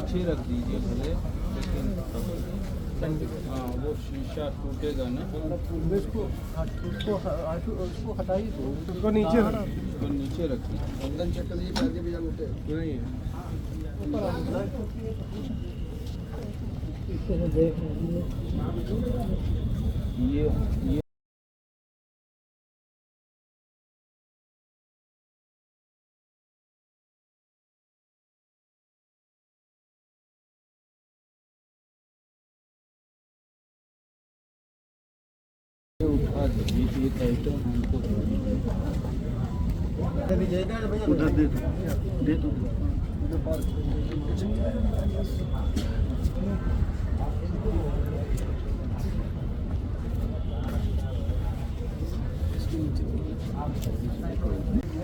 नीचे रख दीजिए भले, लेकिन हाँ वो शीशा टूटेगा ना। उसको हटाइए, उसको नीचे उसको नीचे रखिए। बंधन चेक कर लीजिए, नहीं है। ये उठा दीजिए तो हमको उधर दे दो।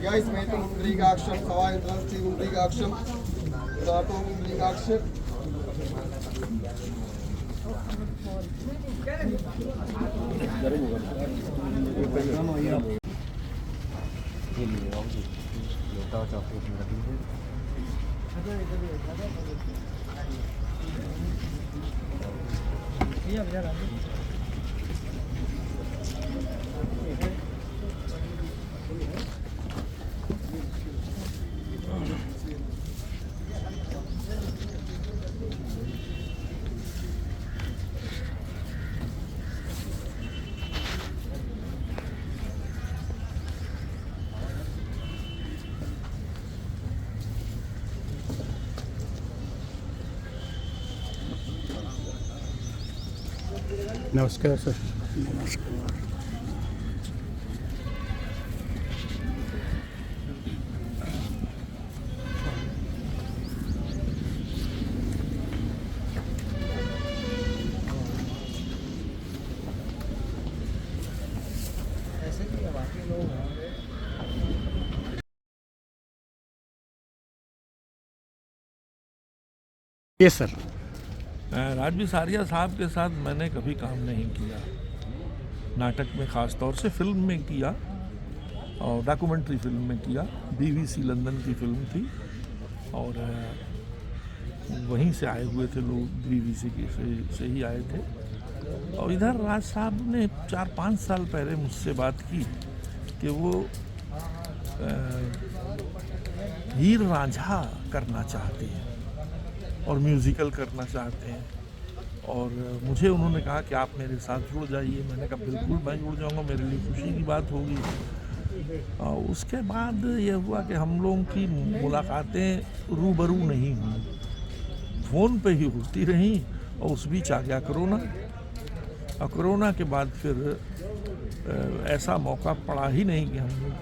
Guys, meeting Umbrigakshan, Sawa Industry Umbrigakshan, Dato Umbrigakshan. नमस्कार सर। ये सर राजवी सारिया साहब के साथ मैंने कभी काम नहीं किया, नाटक में ख़ास तौर से, फिल्म में किया और डॉक्यूमेंट्री फिल्म में किया। BBC लंदन की फिल्म थी और वहीं से आए हुए थे लोग, BBC से ही आए थे। और इधर राज साहब ने 4-5 साल पहले मुझसे बात की कि वो हीर रांझा करना चाहते हैं और म्यूज़िकल करना चाहते हैं, और मुझे उन्होंने कहा कि आप मेरे साथ जुड़ जाइए। मैंने कहा बिल्कुल मैं जुड़ जाऊंगा, मेरे लिए खुशी की बात होगी। और उसके बाद ये हुआ कि हम लोगों की मुलाकातें रूबरू नहीं हुई, फ़ोन पे ही होती रहीं। और उस बीच आ गया कोरोना, और कोरोना के बाद फिर ऐसा मौका पड़ा ही नहीं कि हम लोग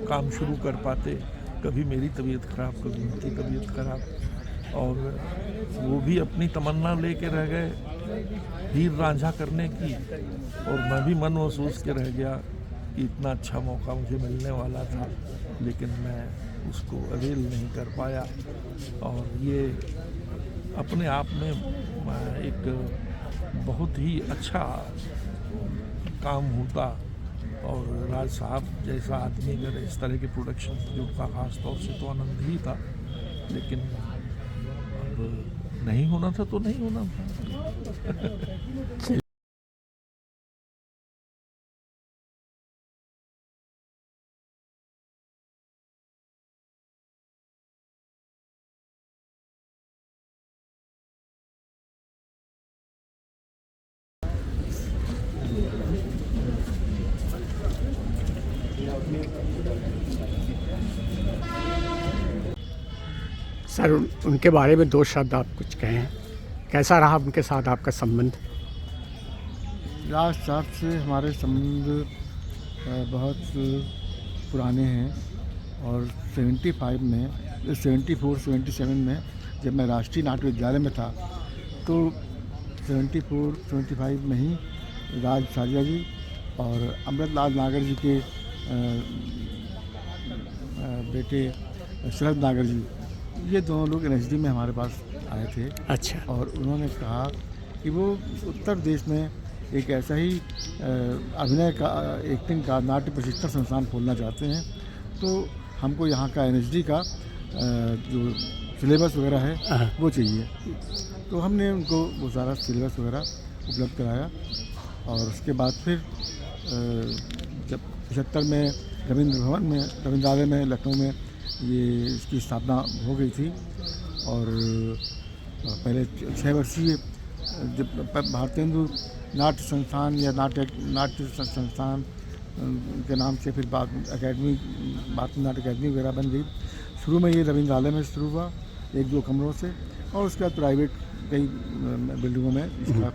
काम शुरू कर पाते। कभी मेरी तबीयत ख़राब, कभी उनकी तबीयत ख़राब, और वो भी अपनी तमन्ना लेके रह गए हीर रांझा करने की, और मैं भी मन महसूस के रह गया कि इतना अच्छा मौका मुझे मिलने वाला था, लेकिन मैं उसको अवेल नहीं कर पाया। और ये अपने आप में एक बहुत ही अच्छा काम होता, और राज साहब जैसा आदमी अगर इस तरह के प्रोडक्शन से जुड़ता ख़ास तौर से, तो आनंद ही था। लेकिन अब नहीं होना था तो नहीं होना था। सर उनके बारे में 2 शब्द आप कुछ कहें, कैसा रहा उनके साथ आपका संबंध? राज साहब से हमारे संबंध बहुत पुराने हैं, और 75 में, 74-77 में जब मैं राष्ट्रीय नाट्य विद्यालय में था, तो 74-75 में ही राज सारिया जी और अमृतलाल नागर जी के बेटे शरद नागर जी, ये दोनों लोग NSD में हमारे पास आए थे। अच्छा। और उन्होंने कहा कि वो उत्तर प्रदेश में एक ऐसा ही अभिनय का, एक्टिंग का, नाट्य प्रशिक्षण संस्थान खोलना चाहते हैं। तो हमको यहाँ का NSD का जो सिलेबस वगैरह है हाँ। वो चाहिए। तो हमने उनको वो सारा सिलेबस वगैरह उपलब्ध कराया और उसके बाद फिर जब 75 में रविंद्र भवन में, रविंद्रालय में लखनऊ में ये इसकी स्थापना हो गई थी और पहले 6 वर्षीय जब भारतेंदु नाट्य संस्थान या नाट्य संस्थान के नाम से फिर बाद अकेडमी, भारतीय नाट्य अकेडमी वगैरह बन गई। शुरू में ये रविंद्रालय में शुरू हुआ 1-2 कमरों से और उसके बाद प्राइवेट कई बिल्डिंगों में इसका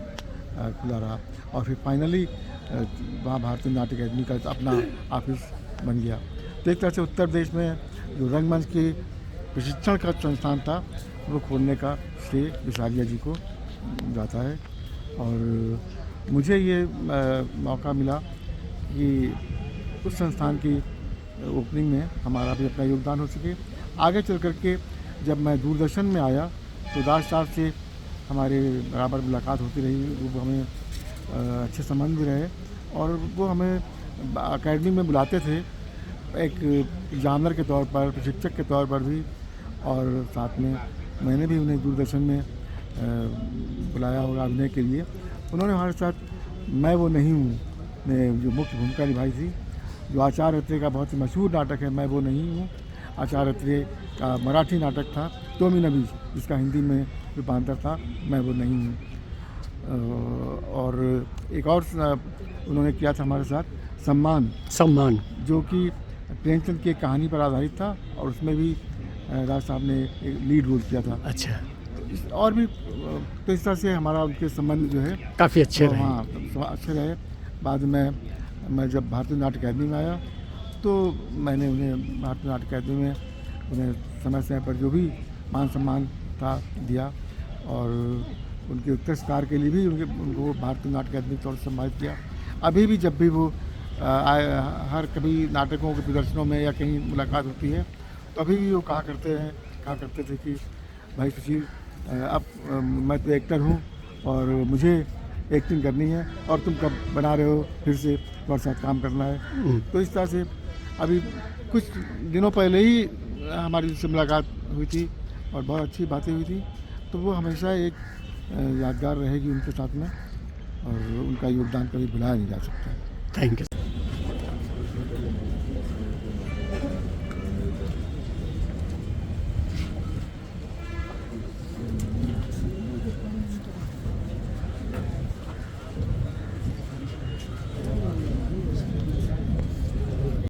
खुला रहा और फिर फाइनली वहाँ भारतीय नाट्य अकेडमी का अपना ऑफिस बन गया। तो एक तरह से उत्तर प्रदेश में जो रंगमंच के प्रशिक्षण का संस्थान था वो खोलने का श्रेय विशालिया जी को जाता है और मुझे ये मौका मिला कि उस संस्थान की ओपनिंग में हमारा भी अपना योगदान हो सके। आगे चल कर के जब मैं दूरदर्शन में आया तो दास साहब से हमारे बराबर मुलाकात होती रही, वो हमें अच्छे संबंध भी रहे और वो हमें अकेडमी में बुलाते थे एक एग्जामिनर के तौर पर, प्रशिक्षक के तौर पर भी और साथ में मैंने भी उन्हें दूरदर्शन में बुलाया होगा अभिनय के लिए। उन्होंने हमारे साथ मैं वो नहीं हूँ में जो मुख्य भूमिका निभाई थी, जो आचार्य अत्रे का बहुत ही मशहूर नाटक है मैं वो नहीं हूँ। आचार्य अत्रे का मराठी नाटक था तोमी नबी, जिसका हिंदी में रूपांतर था मैं वो नहीं हूँ। और एक और उन्होंने किया था हमारे साथ सम्मान, जो कि प्रेमचंद की एक कहानी पर आधारित था और उसमें भी राज साहब ने एक लीड रोल किया था। अच्छा। और भी तो इस तरह से हमारा उनके संबंध जो है काफ़ी अच्छे रहे। हाँ, अच्छे रहे। बाद में मैं जब भारतीय नाट्य अकेडमी में आया तो मैंने उन्हें भारतीय नाट्य अकेडमी में उन्हें समय समय पर जो भी मान सम्मान था दिया और उनके उत्कृष्ट के लिए भी उनको भारतीय नाट्य अकेडमी के तौर से सम्मानित किया। अभी भी जब भी वो हर कभी नाटकों के प्रदर्शनों में या कहीं मुलाकात होती है तो अभी भी वो कहा करते थे कि भाई सुशील अब मैं तो एक्टर हूँ और मुझे एक्टिंग करनी है और तुम कब बना रहे हो फिर से तुम्हारे साथ काम करना है। तो इस तरह से अभी कुछ दिनों पहले ही हमारी उनसे मुलाकात हुई थी और बहुत अच्छी बातें हुई थी। तो वो हमेशा एक यादगार रहेगी उनके साथ में और उनका योगदान कभी भुलाया नहीं जा सकता। Thank you.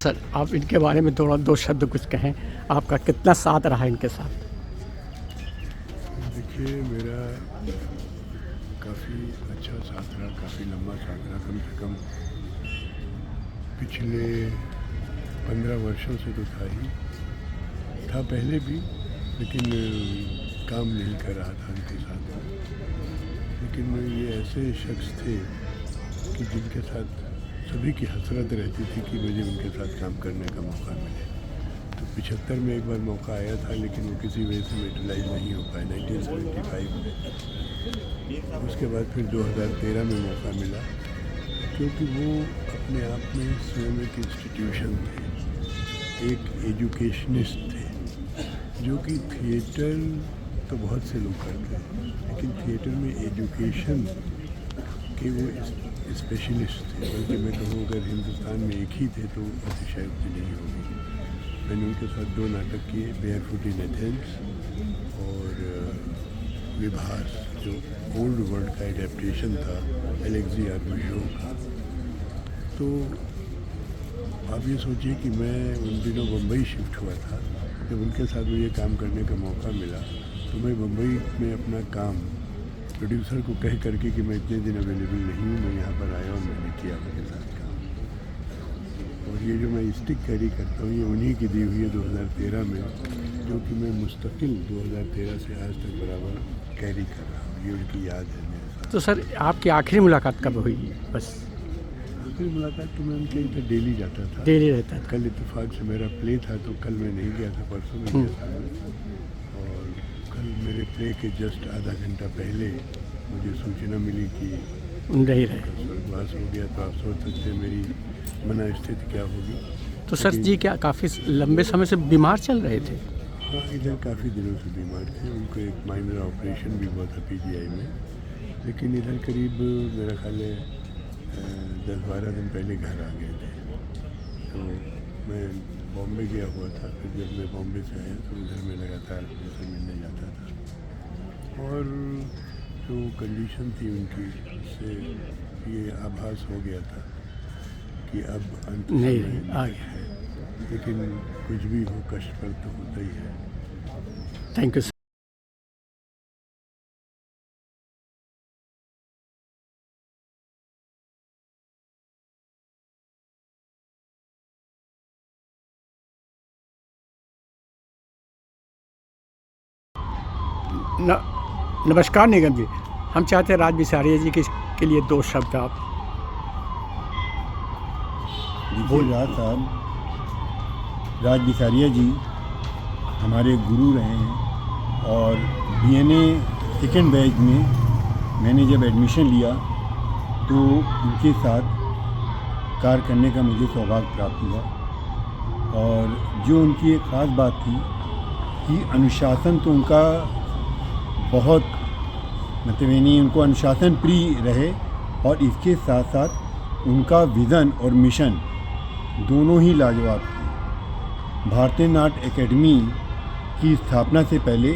सर, आप इनके बारे में थोड़ा 2 शब्द कुछ कहें, आपका कितना साथ रहा इनके साथ? देखिए, मेरा काफ़ी अच्छा साथ रहा, काफ़ी लंबा साथ रहा। कम से कम पिछले 15 वर्षों से तो था पहले भी, लेकिन काम नहीं कर रहा था उनके साथ। लेकिन ये ऐसे शख्स थे कि जिनके साथ सभी की हसरत रहती थी कि मुझे उनके साथ काम करने का मौका मिले। तो 75 में एक बार मौका आया था लेकिन वो किसी वजह से यूटिलाइज नहीं हो पाया 1975 में। उसके बाद फिर 2013 में मौका मिला क्योंकि वो अपने आप में स्वयं एक इंस्टीट्यूशन थे, एक एजुकेशनिस्ट थे, जो कि थिएटर तो बहुत से लोग करते हैं लेकिन थिएटर में एजुकेशन के वो स्पेशलिस्ट थे। बल्कि मैं कहूँ अगर हिंदुस्तान में एक ही थे तो अतिशयोक्ति नहीं होगी। मैंने उनके साथ 2 नाटक किए, बेयरफुट इन एथेंस और विभास, जो ओल्ड वर्ल्ड का एडेप्टेशन था एलेक्जेंडर बुशो का। तो आप ये सोचिए कि मैं उन दिनों मुंबई शिफ्ट हुआ था। जब उनके साथ मुझे काम करने का मौका मिला तो मैं मुंबई में अपना काम प्रोड्यूसर को कह करके कि मैं इतने दिन अवेलेबल नहीं हूँ, मैं यहाँ पर आया और मैंने किया उनके साथ काम। और ये जो मैं स्टिक कैरी करता हूँ ये उन्हीं की दी हुई है 2013 में, जो कि मैं मुस्तकिल 2013 से आज तक बराबर कैरी कर रहा हूँ। ये उनकी याद है मेरे साथ। तो सर, आपकी आखिरी मुलाकात कब हुई? बस आखिरी मुलाकात तो मैं उनके इधर डेली जाता था, डेली रहता था। कल इत्तेफाक से मेरा प्ले था तो कल मैं नहीं गया था, परसों में गया था। और कल मेरे प्ले के जस्ट आधा घंटा पहले मुझे सूचना मिली कि नहीं रहे, स्वर्गवास हो गया। तो आप सोच सकते हैं मेरी मना स्थिति क्या होगी। तो सर जी क्या काफ़ी लंबे समय से बीमार चल रहे थे? हाँ, इधर काफ़ी दिनों से बीमार थे। उनको एक माइनर ऑपरेशन भी हुआ था पीजीआई में, लेकिन इधर करीब मेरा ख्याल है 10-12 दिन पहले घर आ गए थे। तो मैं बॉम्बे गया हुआ था, फिर जब मैं बॉम्बे से आया तो इधर में लगातार उनसे मिलने जाता था, और जो कंडीशन थी उनकी, उससे ये आभास हो गया था कि अब अंत नहीं, समय आ गया है। लेकिन कुछ भी हो, कष्ट पर तो होता ही है। Thank you. नमस्कार निगम जी, हम चाहते हैं राज बिसारिया जी के लिए 2 शब्द आप देखिए राज साहब, राज बिसारिया जी हमारे गुरु रहे हैं, और बीएनए सेकेंड बैच में मैंने जब एडमिशन लिया तो उनके साथ कार्य करने का मुझे सौभाग्य प्राप्त हुआ। और जो उनकी एक ख़ास बात थी कि अनुशासन तो उनका बहुत, मतलब यानी उनको अनुशासन प्रिय रहे, और इसके साथ साथ उनका विज़न और मिशन दोनों ही लाजवाब थे। भारतीय नाट्य एकेडमी की स्थापना से पहले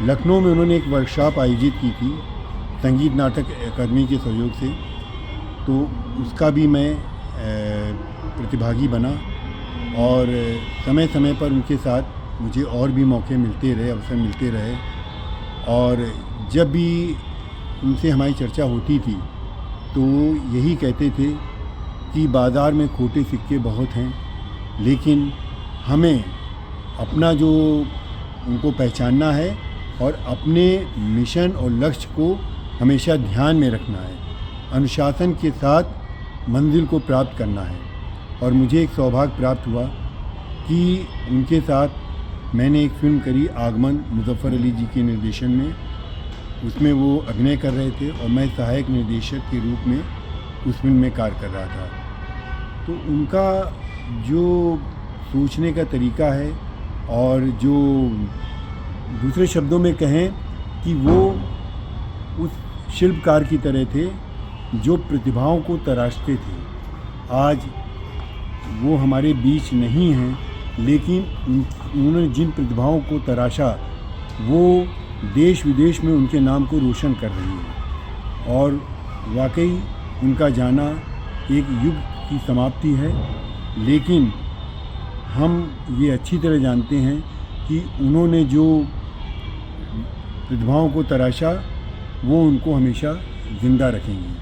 लखनऊ में उन्होंने एक वर्कशॉप आयोजित की थी संगीत नाटक अकादमी के सहयोग से, तो उसका भी मैं प्रतिभागी बना, और समय समय पर उनके साथ मुझे और भी मौके मिलते रहे, अवसर मिलते रहे। और जब भी उनसे हमारी चर्चा होती थी तो यही कहते थे कि बाज़ार में खोटे सिक्के बहुत हैं, लेकिन हमें अपना जो उनको पहचानना है और अपने मिशन और लक्ष्य को हमेशा ध्यान में रखना है, अनुशासन के साथ मंजिल को प्राप्त करना है। और मुझे एक सौभाग्य प्राप्त हुआ कि उनके साथ मैंने एक फ़िल्म करी आगमन, मुज़फ़्फ़र अली जी के निर्देशन में। उसमें वो अभिनय कर रहे थे और मैं सहायक निर्देशक के रूप में उस फिल्म में कार्य कर रहा था। तो उनका जो सोचने का तरीका है, और जो दूसरे शब्दों में कहें कि वो उस शिल्पकार की तरह थे जो प्रतिभाओं को तराशते थे। आज वो हमारे बीच नहीं हैं, लेकिन उन्होंने जिन प्रतिभाओं को तराशा वो देश विदेश में उनके नाम को रोशन कर रही है। और वाकई उनका जाना एक युग की समाप्ति है, लेकिन हम ये अच्छी तरह जानते हैं कि उन्होंने जो प्रतिभाओं को तराशा वो उनको हमेशा ज़िंदा रखेंगी।